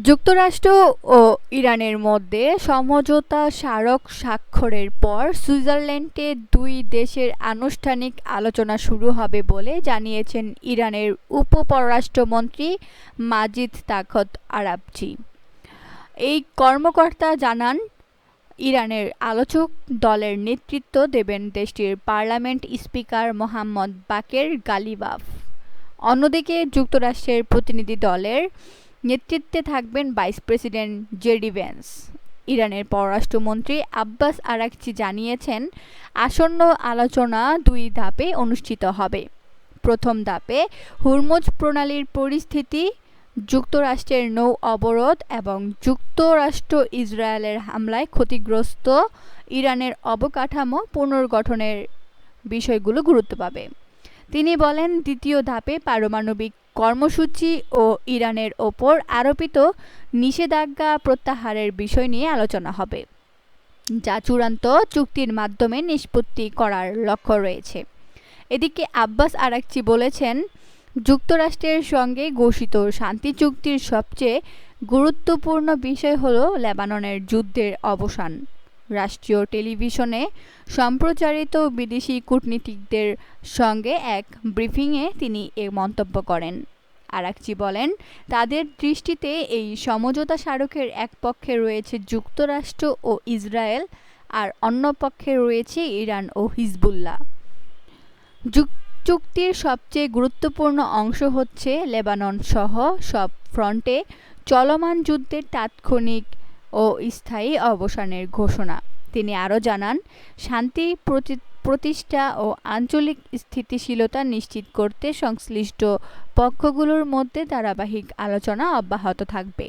যুক্তরাষ্ট্র ও ইরানের মধ্যে সমঝোতা স্মারক স্বাক্ষরের পর সুইজারল্যান্ডে দুই দেশের আনুষ্ঠানিক আলোচনা শুরু হবে বলে জানিয়েছেন ইরানের উপ-পররাষ্ট্রমন্ত্রী মাজিদ তাখত আরাগচি। এই কর্মকর্তা জানান, ইরানের আলোচক দলের নেতৃত্ব দেবেন দেশটির পার্লামেন্ট স্পিকার মোহাম্মদ বাকের গালিবাফ। অন্যদিকে যুক্তরাষ্ট্রের প্রতিনিধি দলের নেতৃত্বে থাকবেন ভাইস প্রেসিডেন্ট জেডি ভ্যান্স। ইরানের পররাষ্ট্রমন্ত্রী আব্বাস আরাগচি জানিয়েছেন, আসন্ন আলোচনা দুই ধাপে অনুষ্ঠিত হবে। প্রথম ধাপে হুরমুজ প্রণালীর পরিস্থিতি, যুক্তরাষ্ট্রের নৌ অবরোধ এবং যুক্তরাষ্ট্র ইসরায়েলের হামলায় ক্ষতিগ্রস্ত ইরানের অবকাঠামো পুনর্গঠনের বিষয়গুলো গুরুত্ব পাবে। তিনি বলেন, দ্বিতীয় ধাপে পারমাণবিক কর্মসূচি ও ইরানের ওপর আরোপিত নিষেধাজ্ঞা প্রত্যাহারের বিষয় নিয়ে আলোচনা হবে, যা চূড়ান্ত চুক্তির মাধ্যমে নিষ্পত্তি করার লক্ষ্য রয়েছে। এদিকে আব্বাস আরাগচি বলেছেন, যুক্তরাষ্ট্রের সঙ্গে ঘোষিত শান্তি চুক্তির সবচেয়ে গুরুত্বপূর্ণ বিষয় হল লেবাননের যুদ্ধের অবসান। রাষ্ট্রীয় টেলিভিশনে সম্প্রচারিত বিদেশি কূটনীতিকদের সঙ্গে এক ব্রিফিংয়ে তিনি এ মন্তব্য করেন। আরাগচি বলেন, তাদের দৃষ্টিতে এই সমঝোতা স্মারকের এক পক্ষে রয়েছে যুক্তরাষ্ট্র ও ইসরায়েল, আর অন্য পক্ষে রয়েছে ইরান ও হিজবুল্লাহ। চুক্তির সবচেয়ে গুরুত্বপূর্ণ অংশ হচ্ছে লেবানন সহ সব ফ্রন্টে চলমান যুদ্ধের তাৎক্ষণিক ও স্থায়ী অবসানের ঘোষণা। তিনি আরও জানান, শান্তি প্রতিষ্ঠা ও আঞ্চলিক স্থিতিশীলতা নিশ্চিত করতে সংশ্লিষ্ট পক্ষগুলোর মধ্যে ধারাবাহিক আলোচনা অব্যাহত থাকবে।